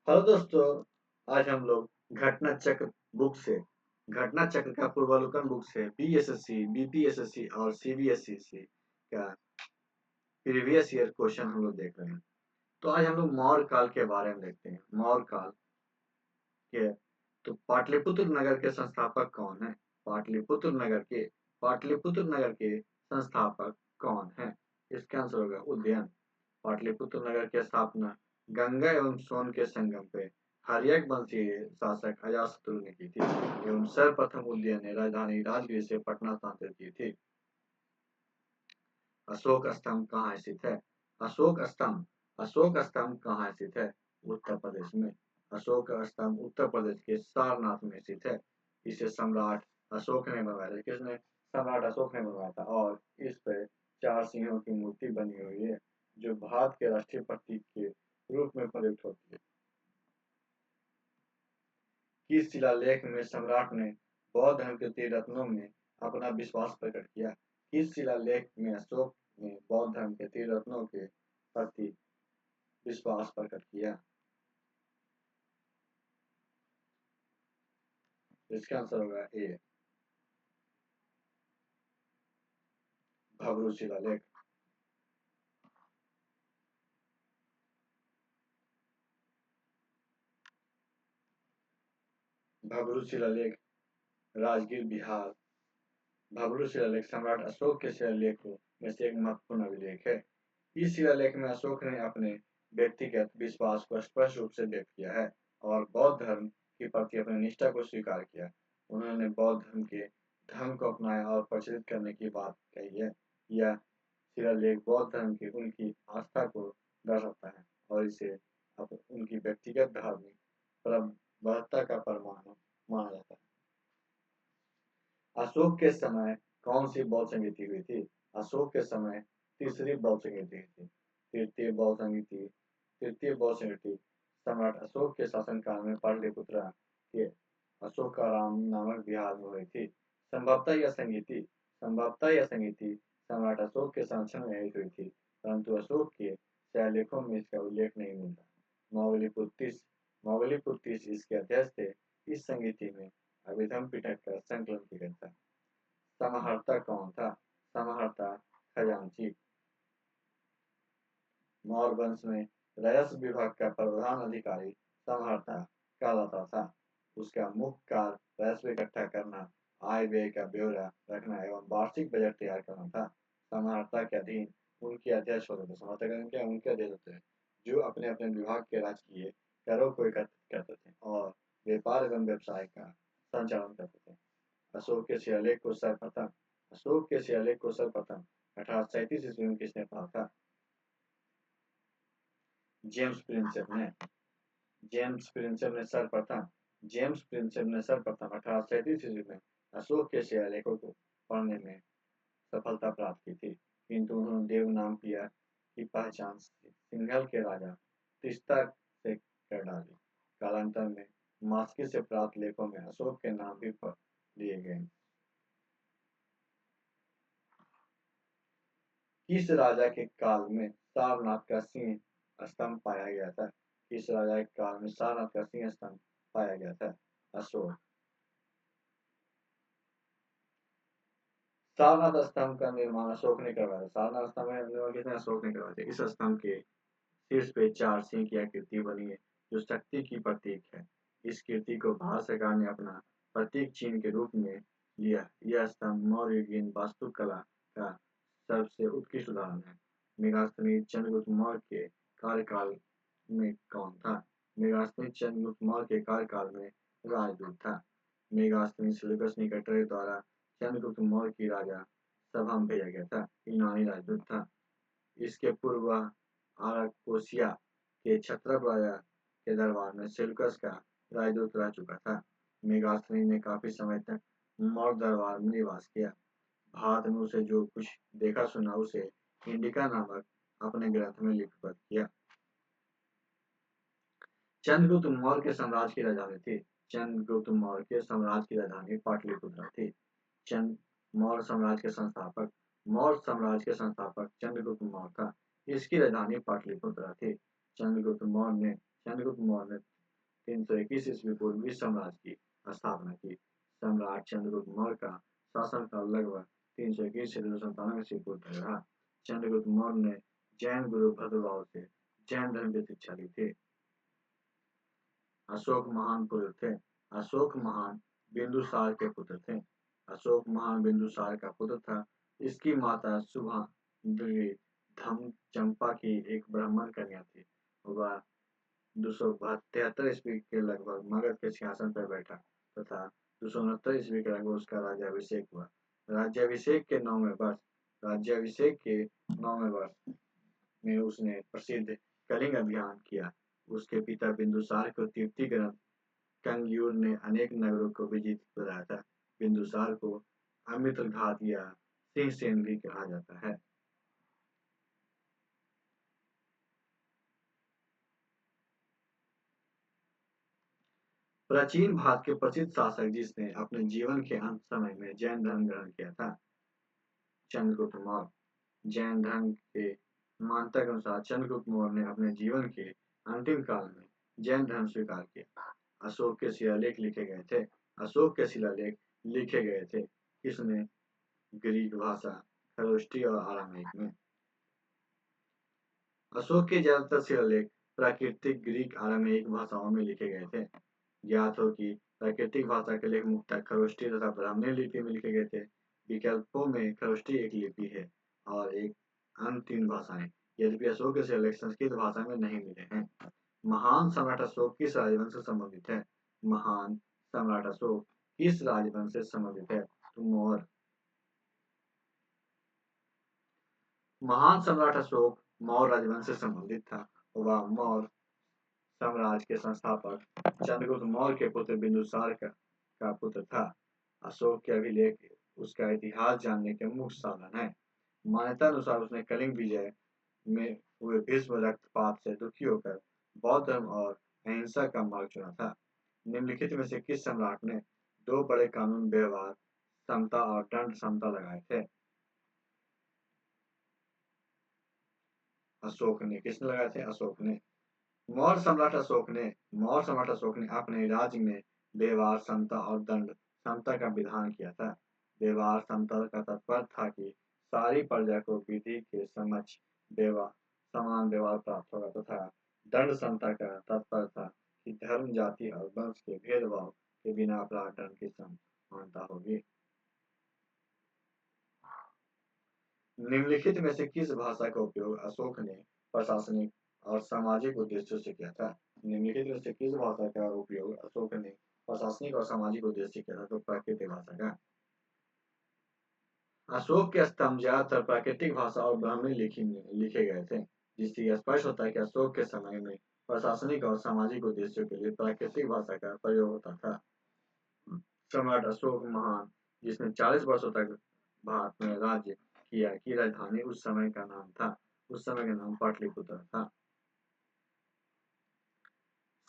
Hello दोस्तों। आज हम लोग घटना चक्र बुक से घटना चक्र का पूर्वावलोकन बुक से बीएसएससी, बीपीएसएससी और सीबीएसई का प्रीवियस ईयर क्वेश्चन हम लोग देख रहे हैं। तो आज हम लोग मौर्य काल के बारे में देखते हैं। मौर्य काल के तो पाटलिपुत्र नगर के संस्थापक कौन है? पाटलिपुत्र नगर के पाटलिपुत्र नगर के संस्थापक कौन है? इसका आंसर होगा उदयन। पाटलिपुत्र नगर की स्थापना गंगा एवं सोन के संगम पे हर्यक वंशीय शासक अजातशत्रु ने की थी एवं सर्वप्रथम उदयन ने राजधानी राजगीर से पटना स्थानांतरित की थी। अशोक स्तंभ कहाँ स्थित है? अशोक स्तंभ कहाँ स्थित है? उत्तर प्रदेश में। अशोक स्तंभ उत्तर प्रदेश के सारनाथ में स्थित है। इसे सम्राट अशोक ने बनवाया था। किसने? सम्राट अशोक ने बनवाया था। और इस पे 4 सिंहों की मूर्ति बनी हुई है जो भारत के राष्ट्रीय प्रतीक के रूप में प्रयुक्त होती है। किस शिलालेख में सम्राट ने बौद्ध धर्म के 3 रत्नों में अपना विश्वास प्रकट किया? किस शिलालेख में अशोक ने बौद्ध धर्म के 3 रत्नों के प्रति विश्वास प्रकट किया? इसका आंसर होगा ए, भब्रू शिलालेख। भब्रू शिलालेख राजगीर बिहार। भब्रू शिलालेख सम्राट अशोक के शिलालेखों में से एक महत्वपूर्ण अभिलेख है। इस शिलालेख में अशोक ने अपने व्यक्तिगत विश्वास को स्पष्ट रूप से व्यक्त किया है और बौद्ध धर्म के प्रति अपनी निष्ठा को स्वीकार किया। उन्होंने बौद्ध धर्म को अपनाया और प्रचलित करने की बात कही है। यह शिलालेख बौद्ध धर्म की उनकी आस्था को दर्शाता है और इसे अब उनकी व्यक्तिगत धार्मिक प्रतिबद्धता का प्रमाण माना जाता है। अशोक के समय कौन सी बौद्ध संगीति हुई थी? अशोक के समय तीसरी बौद्ध संगीति हुई थी। तृतीय बौद्ध संगीति सम्राट अशोक के शासनकाल में पाटलिपुत्र के अशोकाराम नामक बिहार में हुई थी। संभवतः यह संगीति सम्राट अशोक के संरक्षण में हुई थी, परंतु अशोक के शिलालेखों में इसका उल्लेख नहीं मिलता। मौगलीपुत्तिस इसके अध्यक्ष थे। इस संगीति में अभिधम पिटक का संकलन किया गया था। समाहर्ता कौन था? समाहर्ता खजांची। मौर्य वंश में राजस्व विभाग का प्रधान अधिकारी समाहर्ता कहलाता था। उसका मुख्य कार्य राजस्व इकट्ठा करना, आय व्यय का ब्यौरा रखना एवं वार्षिक बजट तैयार करना था। समाहर्ता के अधीन उनके अध्यक्ष होते थे। समाहर्ता के अधीन क्या? उनके अध्यक्ष होते हैं जो अपने अपने विभाग के राजकीय करों को एकत्रित करते थे और व्यापार एवं व्यवसाय का संचालन करते थे। अशोक के शिलालेख को सर्वप्रथम अशोक के शिलालेख को सर्वप्रथम 1837 ईस्वी में किसने पढ़ा था? जेम्स प्रिंसेप ने। जेम्स प्रिंसेप ने सर्वप्रथम जेम्स प्रिंसेप ने सर्वप्रथम 1837 ईस्वी में अशोक के शिलालेखों को पढ़ने में सफलता प्राप्त की थी, किंतु उन्होंने देवनामपिया की पहचान सिंघल के राजा तीस्ता से कर डाली। कालांतर में मास्की से प्राप्त लेखों में अशोक के नाम भी लिए गए। किस राजा के काल में सारनाथ का सिंह स्तंभ पाया गया था? किस राजा के काल में सारनाथ का सिंह स्तंभ पाया गया था? अशोक। सारनाथ स्तंभ का निर्माण अशोक ने करवाया। सारनाथ स्तंभ का निर्माण किसने? अशोक ने करवाया था। इस स्तंभ के शीर्ष पे 4 सिंह की आकृति बनी है जो शक्ति की प्रतीक है। इस कृति को भारत सरकार ने अपना प्रतीक चिन्ह के रूप में लिया। यह स्तंभ मौर्य युगीन वास्तुकला का सबसे उत्कृष्ट उदाहरण है। मेगास्थनीज चंद्रगुप्त मौर्य के कार्यकाल में कौन था? मेगास्थनीज चंद्रगुप्त मौर्य के कार्यकाल में राजदूत था। मेगास्थनीज सेल्यूकस निकेटर द्वारा चंद्रगुप्त मौर्य की राजा सभा में भेजा गया था। यूनानी राजदूत था। इसके पूर्व आराकोसिया के क्षत्रप राजा के दरबार में सेल्यूकस का राजदूत रह चुका था। मेगास्थनी ने काफी समय तक मौर्य दरबार में निवास किया। भारत में उसे जो कुछ देखा सुना उसे इंडिका नामक अपने ग्रंथ में लिपिबद्ध किया। चंद्रगुप्त मौर्य के साम्राज्य की राजधानी थी। चंद्रगुप्त मौर्य के साम्राज्य की राजधानी पाटलिपुत्र थी। चंद मौर्य साम्राज्य के संस्थापक चंद्रगुप्त मौर्य था। इसकी राजधानी पाटलिपुत्र थी। चंद्रगुप्त मौर्य ने चंद्रगुप्त मौर्य ने 321 ईस्वी पूर्व विश्व साम्राज्य की स्थापना की। सम्राट चंद्रगुप्त मौर्य का शासनकाल लगभग 321 से 297 ईस्वी पूर्व तक रहा। चंद्रगुप्त मौर्य ने जैन गुरु भद्रबाहु से जैन धर्म की शिक्षा ली थी। अशोक महान पुत्र थे। अशोक महान बिंदुसार के पुत्र थे। अशोक महान बिंदुसार का पुत्र था। इसकी माता शुभांगी धम चंपा की एक ब्राह्मण कन्या थी। वह 273 ईस्वी के लगभग मगध के सिंहासन पर बैठा तथा 269 ईस्वी के लगभग उसका राज्याभिषेक हुआ। राज्याभिषेक के 9वें वर्ष में उसने प्रसिद्ध कलिंग अभियान किया। उसके पिता बिंदुसार को कीर्ति ग्रंथ कंगयूर ने अनेक नगरों को विजित कराया था। बिंदुसार को अमित्रघात या सिंहसेन भी कहा जाता है। प्राचीन भारत के प्रसिद्ध शासक जिसने अपने जीवन के अंत समय में जैन धर्म ग्रहण किया था, चंद्रगुप्त मौर्य। जैन धर्म के मान्यता के अनुसार चंद्रगुप्त मौर्य ने अपने जीवन के अंतिम काल में जैन धर्म स्वीकार किया। अशोक के शिलालेख लिखे गए थे। अशोक के शिलालेख लिखे गए थे किसमें? ग्रीक भाषा, खरोष्टी और आरामीक में। अशोक के ज्यादातर शिलालेख प्राकृतिक ग्रीक आरामीक भाषाओं में लिखे गए थे। ज्ञात हो कि प्राकृतिक भाषा के लेख मुख्यतः खरोष्टी तथा ब्राह्मणी लिपि में लिखे गए थे। विकल्पों में खरोष्टी एक लिपि है और एक अन्य 3 भाषाएं। यद्यपि अशोक के शिलालेख संस्कृत भाषा में नहीं मिले हैं। महान सम्राट अशोक किस राजवंश से संबंधित है? महान सम्राट अशोक किस राजवंश से संबंधित है? तो मौर्य। महान सम्राट अशोक मौर्य राजवंश से संबंधित था। वह मौर्य साम्राज्य के संस्थापक चंद्रगुप्त मौर्य के पुत्र बिंदुसार का पुत्र था। अशोक के अभिलेख उसका इतिहास जानने के मुख्य साधन है। मान्यता अनुसार उसने कलिंग विजय में हुए भीष्म रक्तपात से दुखी होकर बौद्ध धर्म और अहिंसा का मार्ग चुना था। निम्नलिखित में से किस सम्राट ने 2 बड़े कानून व्यवहार समता और दंड समता लगाए थे? अशोक ने। किसने लगाए थे? अशोक ने। मौर्य सम्राट अशोक ने अपने राज्य में व्यवहार समता और दंड समता का विधान किया था। व्यवहार समता का तात्पर्य था कि सारी प्रजा को विधि के समक्ष समान व्यवहार प्राप्त होगा तथा दंड समता का तात्पर्य था कि धर्म, जाति और वंश के भेदभाव के बिना अपराध दंड की समानता होगी। निम्नलिखित में से किस भाषा का उपयोग अशोक ने प्रशासनिक और सामाजिक उद्देश्यों से किया था? निम्नलिखित में से किस भाषा का उपयोग अशोक ने प्रशासनिक और सामाजिक उद्देश्य से किया था? तो प्राकृतिक भाषा का। अशोक के स्तंभ ज्यादातर प्राकृतिक भाषा और ब्राह्मणी लिखे गए थे, जिससे स्पष्ट होता है कि अशोक के समय में प्रशासनिक और सामाजिक उद्देश्यों के लिए प्राकृतिक भाषा का प्रयोग होता था। सम्राट अशोक महान, जिसने 40 वर्षों तक भारत में राज्य किया, की राजधानी उस समय का नाम पाटलिपुत्र था।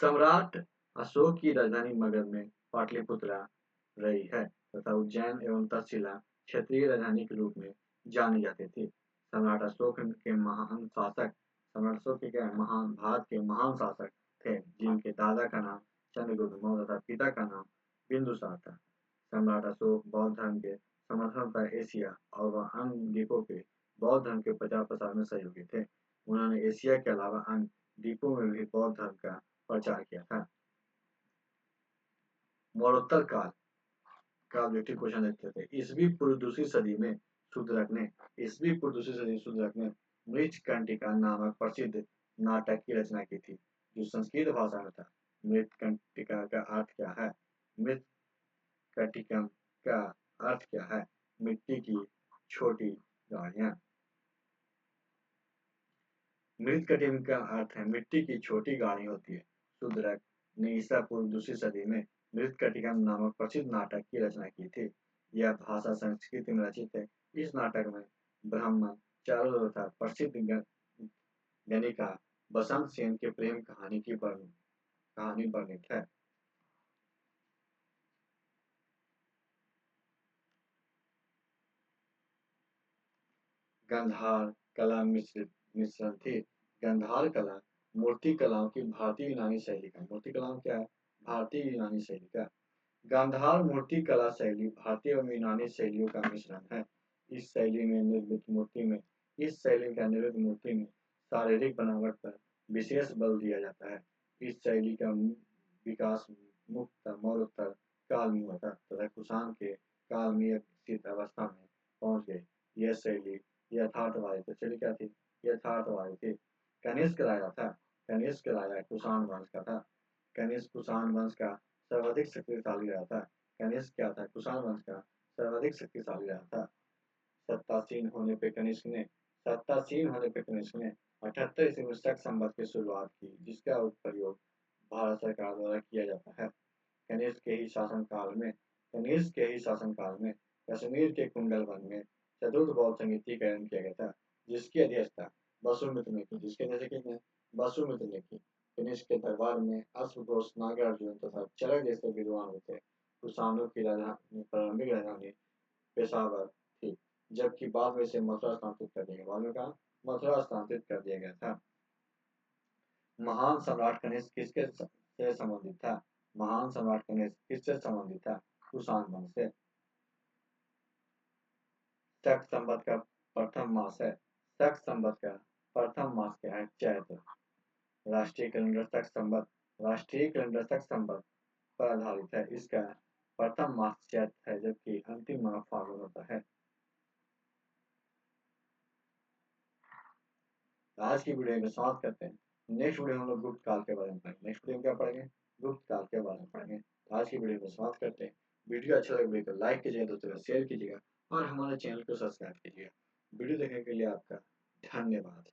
सम्राट अशोक की राजधानी मगध में पाटलिपुत्रा रही है तथा उज्जैन एवं तक्षशिला क्षेत्रीय राजधानी के रूप में जानी जाती थी। सम्राट अशोक के महान शासक सम्राट अशोक के क्या महान भारत के महान शासक थे, जिनके दादा का नाम चंद्रगुप्त मौर्य तथा पिता का नाम बिंदुसार था। सम्राट अशोक बौद्ध धर्म के समर्थन पर एशिया और वह अन्य द्वीपों पे बौद्ध धर्म के प्रचार प्रसार में सहयोगी थे। उन्होंने एशिया के अलावा अन्य द्वीपों में भी बौद्ध धर्म का प्रचार किया था। मरणोत्तर काल का ऑब्जेक्टिव क्वेश्चन देखते थे। ईसवी पूर्व दूसरी सदी में शूद्रक ने मृच्छकंटिका नामक प्रसिद्ध नाटक की रचना की थी, जो संस्कृत भाषा में था। मृच्छकंटिका का अर्थ क्या है? मृच्छकटिकम का अर्थ क्या है? मिट्टी की छोटी गाड़ियां। मृच्छकटिकम का अर्थ है मिट्टी की छोटी गाड़ी होती है। शूद्रक ने ईसा पूर्व दूसरी सदी में मृच्छकटिकम नामक प्रसिद्ध नाटक की रचना की थी। यह भाषा संस्कृत में रचित है। इस नाटक में ब्राह्मण चारुल तथा प्रसिद्ध गणिका बसंत सेन के प्रेम कहानी वर्णित है। गंधार कला मिश्रण थी। गंधार कला मूर्ति कलाओं की भारतीय यूनानी शैली का। मूर्ति कलाओं क्या है? भारतीय यूनानी शैली का। गांधार मूर्ति कला शैली भारतीय और यूनानी शैलियों का मिश्रण है। इस शैली का निर्मित मूर्ति में शारीरिक बनावट पर विशेष बल दिया जाता है। इस शैली का विकास मुख्यतः मौर्योत्तर काल में हुआ था तथा कुषाण के काल में विकसित अवस्था में पहुंच गई। यह शैली यथार्थवादी तो शैली क्या थी? यथार्थवादी थी। कनिष्क राजा था। कनिष्क राजा कुषाण वंश का था। कनिष्क कुषाण वंश का सर्वाधिक शक्तिशाली रहा था। कनिष्क क्या था? कुषाण वंश का सर्वाधिक शक्तिशाली रहा था। सत्तासीन होने पे कनिष्क ने सत्तासीन होने पे कनिष्क ने 78 ईस्वी में शक संवत की शुरुआत की, जिसका प्रयोग भारत सरकार द्वारा किया जाता है। कनिष्क के ही शासनकाल में कश्मीर के कुंडल वन में चतुर्थ बौद्ध समिति का गठन किया गया था, जिसकी अध्यक्षता वसुमित्र ने की। जिसके अध्यक्ष ने वसुमित्र ने की। कनिष्क के दरबार में अश्वघोष, नागार्जुन तथा चरक जैसे विद्वान होते। कुषाणों की राजधानी प्रारंभिक राजधानी पेशावर थी, जबकि बाद में इसे मथुरा स्थानांतरित कर दिया गया। बाद में कहा मथुरा स्थानांतरित कर दिया गया था। महान सम्राट कनिष्क किसके से संबंधित था? महान सम्राट कनिष्क किससे संबंधित था? कुषाण वंश से। शक संवत का प्रथम मास है। शक संवत का प्रथम मास क्या है? चैत्र। राष्ट्रीय कैलेंडर शक संवत पर आधारित है। इसका प्रथम मास चैत्र है, जबकि अंतिम माह फाल्गुन होता है। आज की वीडियो में समाप्त करते हैं। नेक्स्ट वीडियो हम लोग गुप्त काल के बारे में पढ़ेंगे। नेक्स्ट वीडियो में क्या पढ़ेंगे? गुप्त काल के बारे में पढ़ेंगे। आज की वीडियो में समाप्त करते हैं। वीडियो अच्छा लगे वीडियो को लाइक कीजिएगा, दोस्तों को शेयर कीजिएगा और हमारे चैनल को सब्सक्राइब कीजिएगा। वीडियो देखने के लिए आपका धन्यवाद।